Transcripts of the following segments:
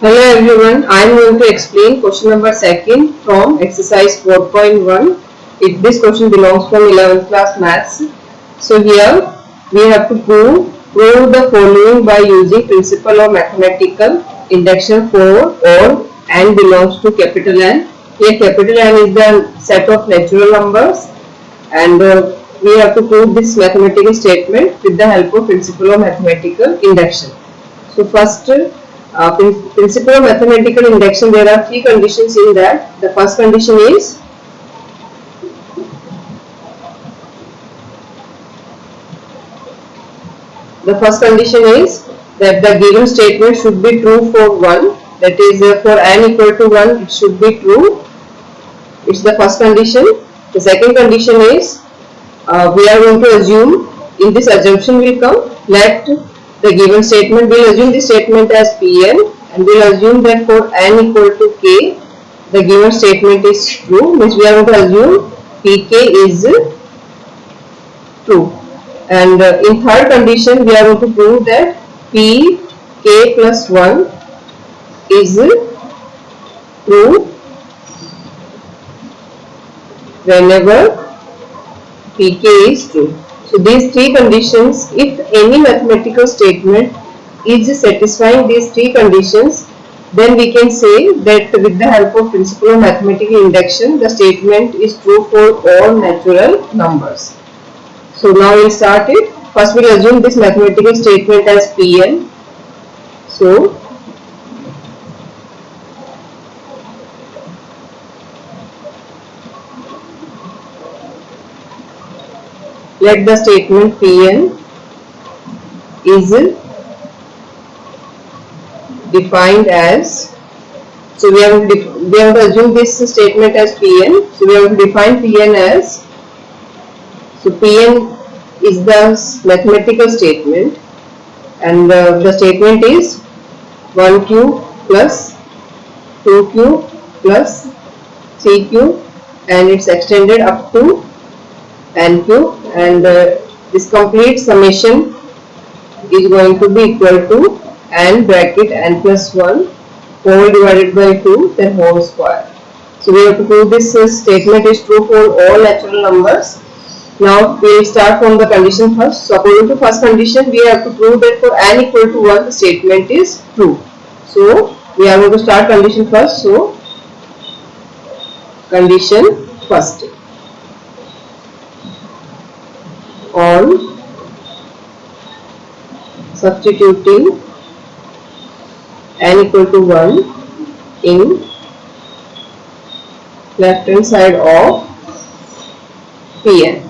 Hello everyone, I am going to explain question number 2 from exercise 4.1. This question belongs from 11th class maths. So here we have to prove the following by using principle of mathematical induction for all n belongs to capital N. Here capital N is the set of natural numbers and we have to prove this mathematical statement with the help of principle of mathematical induction. So first principle of mathematical induction, there are three conditions in that. The first condition is that the given statement should be true for 1, that is for n equal to 1 it should be true. It's the first condition. The second condition is we are going to assume, in this assumption will come, let the given statement, we will assume this statement as Pn and we will assume that for n equal to k the given statement is true, means we are going to assume Pk is true. And in third condition we are going to prove that Pk plus 1 is true whenever Pk is true. So these three conditions, if any mathematical statement is satisfying these three conditions, then we can say that with the help of principle of mathematical induction the statement is true for all natural numbers. So now we will start it. First we will assume this mathematical statement as Pn. So let the statement Pn is defined as, so we have to assume this statement as Pn. So we have to define Pn as, so Pn is the mathematical statement and the statement is 1 cube plus 2 cube plus 3 cube and it's extended up to n cube, and this complete summation is going to be equal to n bracket n plus 1 whole divided by 2 then whole square. So we have to prove this statement is true for all natural numbers. Now we will start from the condition first. So according to first condition we have to prove that for n equal to 1 the statement is true. So we are going to start condition first. So condition first, on substituting n equal to 1 in left hand side of Pn.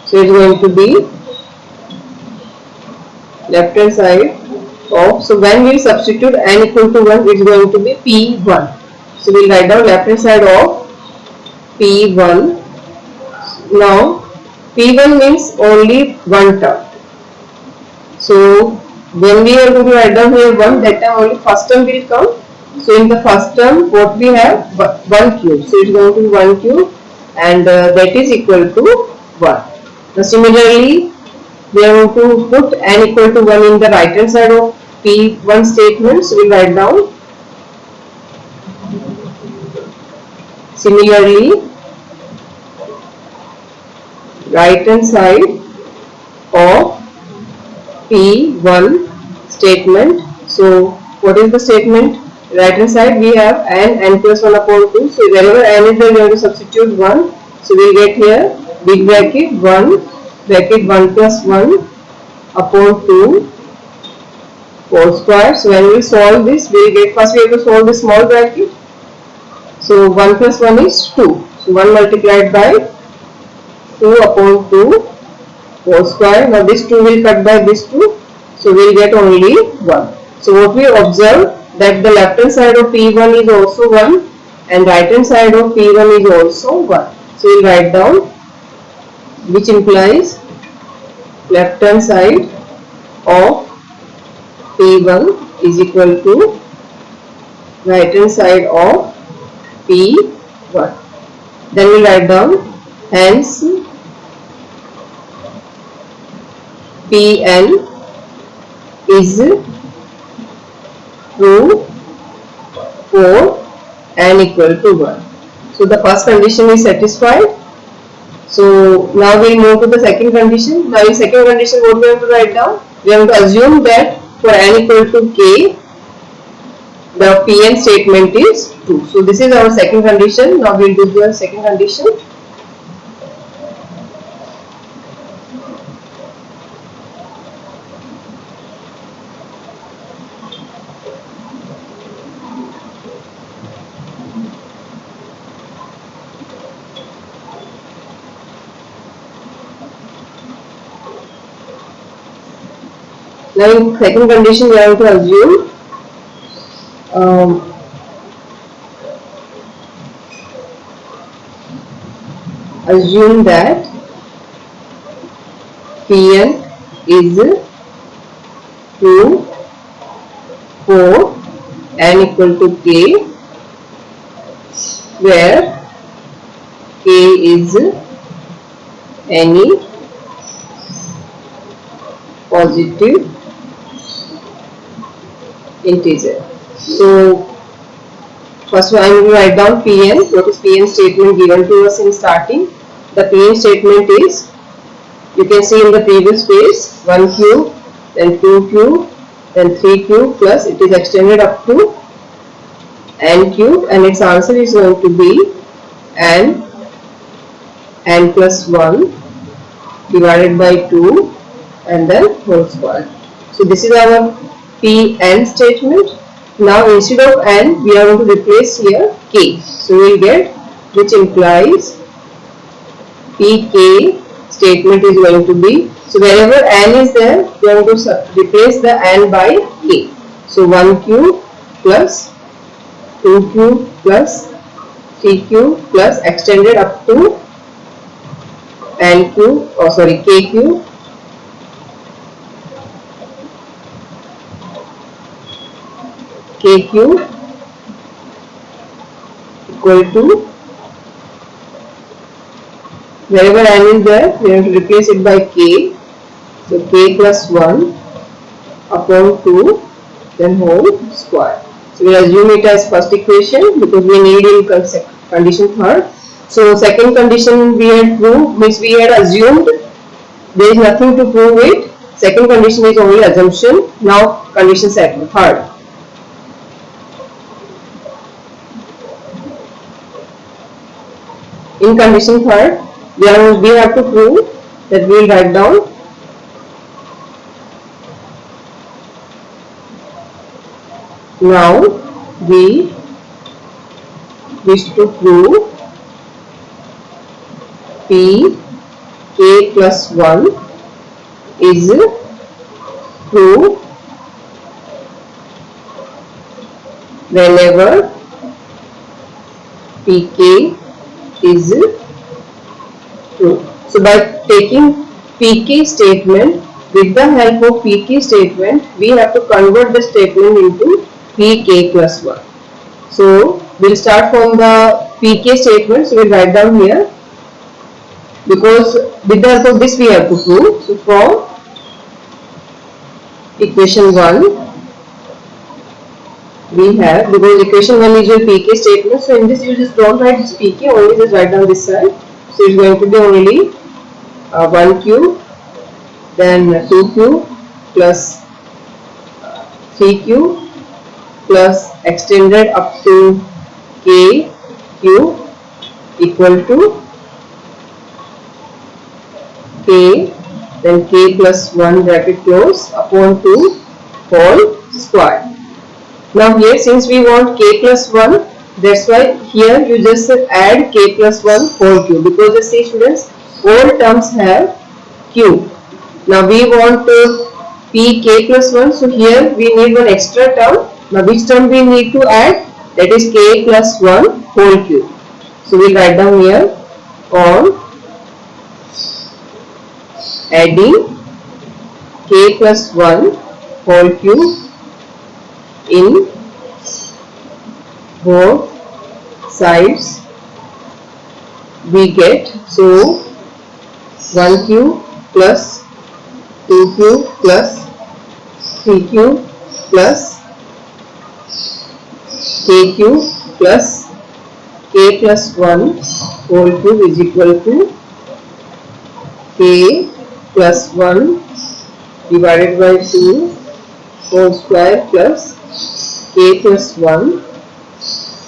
So it is going to be left hand side of, so when we substitute n equal to 1 it is going to be P1. So we will write down left hand side of P1. Now P1 means only one term. So when we are going to write down here 1, that time only first term will come. So in the first term what we have, 1 cube. So it is going to be 1 cube and that is equal to 1. Now similarly we are going to put n equal to 1 in the right hand side of P1 statement. So we will write down, similarly right hand side of P1 statement. So what is the statement? Right hand side we have n plus 1 upon 2. So wherever n is there we have to substitute 1. So we will get here big bracket 1 plus 1 upon 2 whole square. So when we will solve this we will get, first we have to solve this small bracket. So 1 plus 1 is 2. So 1 multiplied by 2 upon 2 whole square. Now this 2 will cut by this 2. So we will get only 1. So what we observe, that the left hand side of P1 is also 1 and right hand side of P1 is also 1. So we will write down, which implies left hand side of P1 is equal to right hand side of P1. Then we write down, hence Pn is true for n equal to 1. So the first condition is satisfied. So now we move to the second condition. Now in second condition, what we have to write down? We have to assume that for n equal to k, the Pn statement is true. So this is our second condition. Now we will do the second condition. Now in second condition we have to assume that Pn is true for n equal to k, where k is any positive integer. So first I will write down Pn. What is Pn statement given to us in starting? The Pn statement is, you can see in the previous page, 1 cube, then 2 cube, then 3 cube, plus it is extended up to n cube, and its answer is going to be n plus 1 divided by 2 and then whole square. So this is our Pn statement. Now instead of n, we are going to replace here k. So we will get, which implies Pk statement is going to be, so wherever n is there, we are going to replace the n by k. So 1 cube plus 2 cube plus 3 cube plus extended up to n cube, k cube, k cube equal to, wherever n is there, we have to replace it by k. So k plus 1 upon 2, then whole square. So we assume it as first equation because we need in condition third. So second condition we had proved, means we had assumed, there is nothing to prove it. Second condition is only assumption. Now condition second, third. In condition third, we have to prove that we will write down now we wish to prove P k plus 1 is true whenever Pk is true. So by taking Pk statement, with the help of Pk statement, we have to convert the statement into Pk plus 1. So we'll start from the Pk statement. So we'll write down here, because with the help of this we have to prove. So from equation 1 we have, because equation 1 is your Pk statement, so in this you just don't write this Pk, only just write down this side. So it's going to be only 1 cube, then 2 cube plus 3 cube plus extended up to k cube equal to k, then k plus 1 bracket close upon 2 whole square. Now here, since we want k plus 1, that's why here you just add k plus 1 whole cube, because the see students, all terms have cube. Now we want Pk plus 1, so here we need one extra term. Now which term we need to add? That is k plus 1 whole cube. So we will write down here on adding k plus 1 whole cube in both sides we get, so 1 cube plus 2 cube plus 3 cube plus k cube plus k plus 1 whole cube is equal to k plus 1 divided by 2 whole square plus k plus 1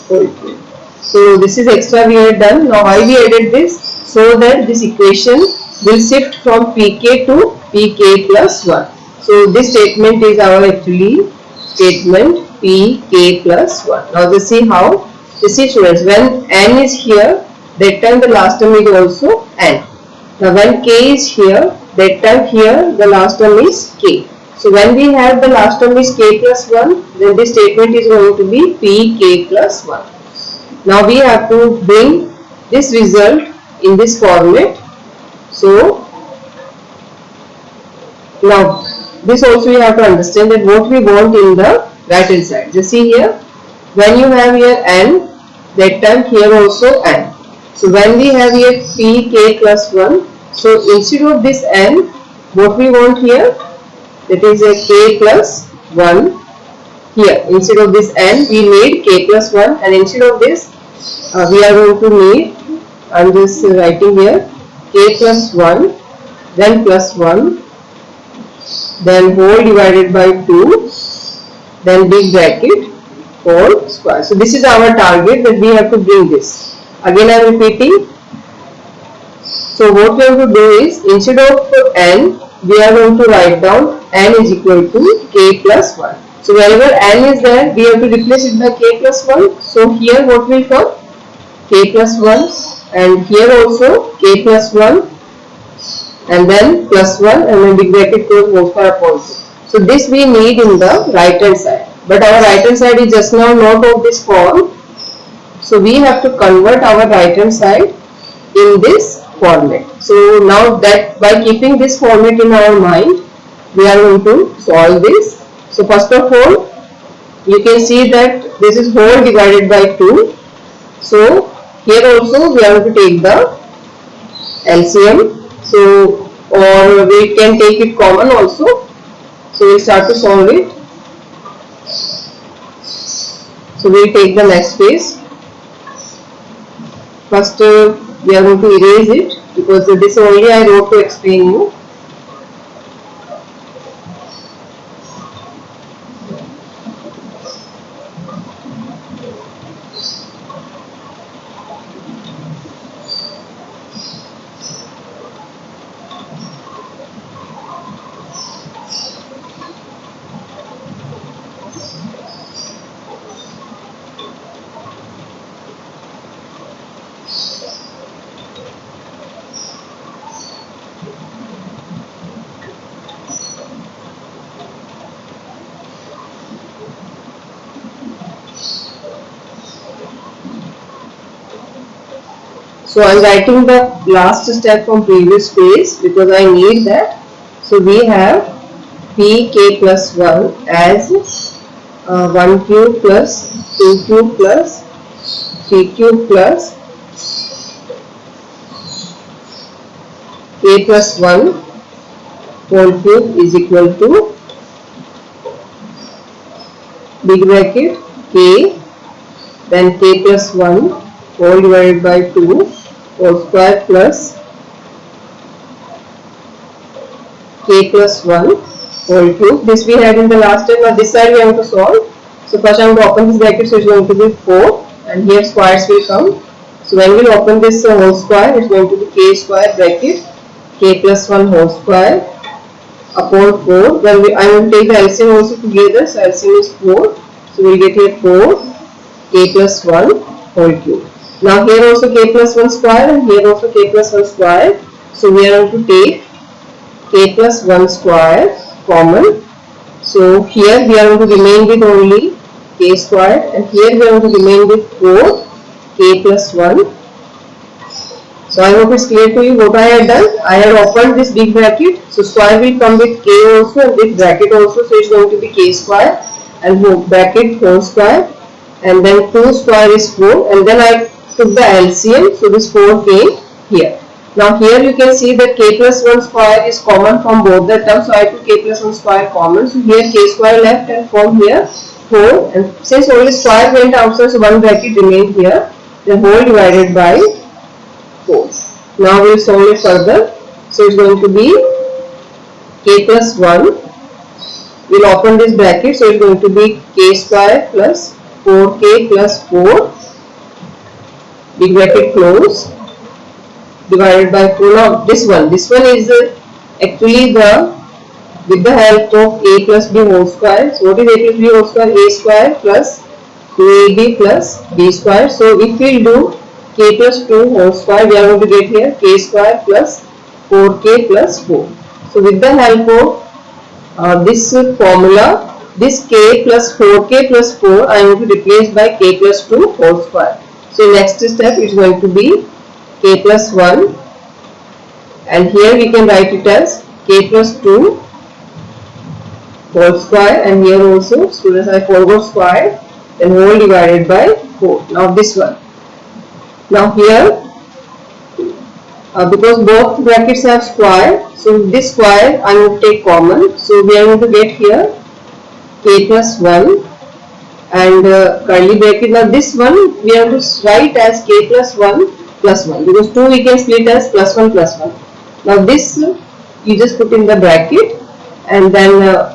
whole cube. So this is extra we had done. Now why we added this? So that this equation will shift from pk to pk plus 1. So this statement is our actually statement pk plus 1. Now let's see how. You see students, when n is here, that time the last term is also n. Now when k is here, that time here the last term is k. So when we have the last term is k plus 1, then this statement is going to be pk plus 1. Now we have to bring this result in this format. So now this also you have to understand that what we want in the right hand side. Just see here, when you have here n, that time here also n. So when we have here pk plus 1, so instead of this n, what we want here, that is a k plus 1 here. Instead of this n, we need k plus 1, and instead of this, we are going to need, I am just writing here, k plus 1, then plus 1, then whole divided by 2, then big bracket, whole square. So this is our target, that we have to bring this. Again I am repeating. So what we have to do is, instead of n, we are going to write down n is equal to k plus 1. So wherever n is there, we have to replace it by k plus 1. So here what will come? K plus 1, and here also k plus 1, and then plus 1, and then big bracket goes whole square upon 2. So this we need in the right hand side. But our right hand side is just now not of this form. So we have to convert our right hand side in this format. So now that by keeping this format in our mind, we are going to solve this. So first of all, you can see that this is whole divided by 2. So here also we are going to take the LCM. So or we can take it common also. So we start to solve it. So we will take the next phase. First we are going to erase it, because this only I wrote to explain you. So I am writing the last step from previous page because I need that. So we have pk plus 1 as 1 cube plus 2 cube plus 3 cube plus k plus 1 whole cube is equal to big bracket k, then k plus 1 whole divided by 2 whole square plus k plus 1 whole cube. This we had in the last time. Now this side we have to solve. So first I am going to open this bracket, so it is going to be 4, and here squares will come. So when we open this whole square, it is going to be k square bracket k plus 1 whole square upon 4. Then I will take the LCM also together. So LCM is 4. So we will get here 4 k plus 1 whole cube. Now here also k plus 1 square, and here also k plus 1 square. So we are going to take k plus 1 square common. So here we are going to remain with only k square, and here we are going to remain with 4 k plus 1. So I hope it's clear to you what I had done. I had opened this big bracket. So square will come with k also and with bracket also. So it's going to be k square and bracket whole square, and then 2 square is 4, and then I took the LCM. So this 4 came here. Now here you can see that k plus 1 square is common from both the terms. So I took k plus 1 square common. So here k square left, and from here 4, and since only square went outside, so one bracket remained here, then whole divided by 4. Now we will solve it further. So it's going to be k plus 1. We will open this bracket, so it's going to be k square plus 4k plus 4, big bracket close, divided by 4. Now this one is actually with the help of a plus b whole square. So what is a plus b whole square? A square plus 2ab plus b square. So if we do k plus 2 whole square, we are going to get here k square plus 4k plus 4. So with the help of this formula, this k plus 4k plus 4 I am going to replace by k plus 2 whole square. So next step is going to be k plus 1, and here we can write it as k plus 2 whole square, and here also students I forgot square, then whole divided by 4. Now this one. Now here because both brackets have square, so this square I will take common. So we are going to get here k plus 1 and curly bracket. Now this one we have to write as k plus 1 plus 1, because 2 we can split as plus 1 plus 1. Now this you just put in the bracket, and then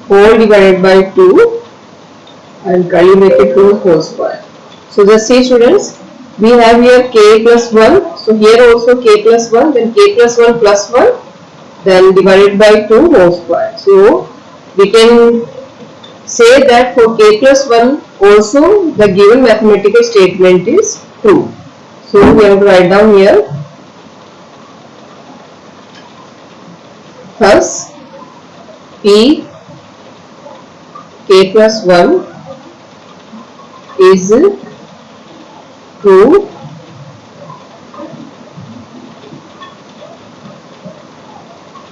whole divided by 2 and curly bracket close whole square. So just see students, we have here k plus 1, so here also k plus 1, then k plus 1 plus 1, then divided by 2 whole square. So we can say that for k plus 1 also the given mathematical statement is true. So we have to write down here, thus p k plus 1 is true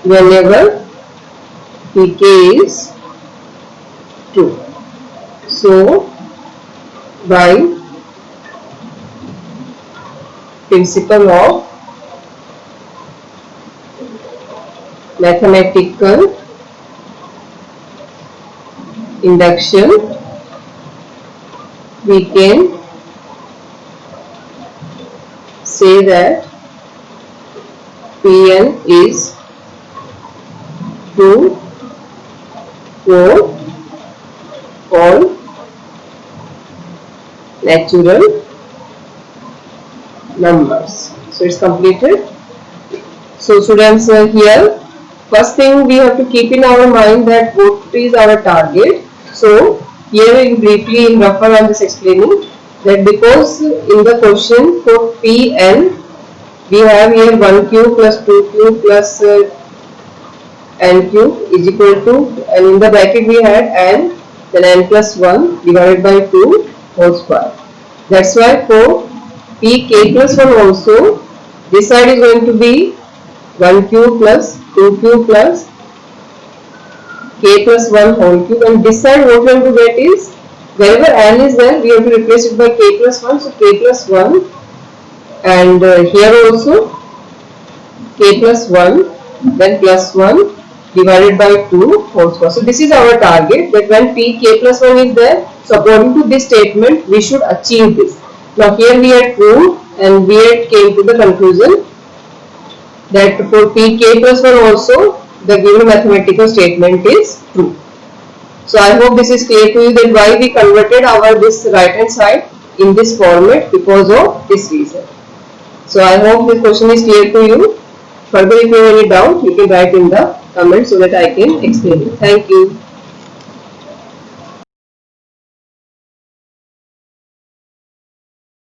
whenever pk is true. So by principle of mathematical induction, we can say that Pn is true for all natural numbers. So it's completed. So students, here first thing we have to keep in our mind that what is our target. So here in briefly in rougher I am just explaining that because in the question for Pn we have here 1 cube plus 2 cube plus n cube is equal to, and in the bracket we had n, then n plus 1 divided by 2 whole square. That's why for pk plus 1 also this side is going to be 1 cube plus 2 cube plus k plus 1 whole cube, and this side what we are going to get is wherever n is there we have to replace it by k plus 1, so k plus 1, and here also k plus 1 then plus 1 divided by 2 whole square. So this is our target, that when p k plus 1 is there, so according to this statement we should achieve this. Now here we had proved and we had came to the conclusion that for pk plus 1 also the given mathematical statement is true. So I hope this is clear to you that why we converted our this right hand side in this format, because of this reason. So I hope this question is clear to you. Further if you have any doubt you can write in the comments so that I can explain it. Thank you.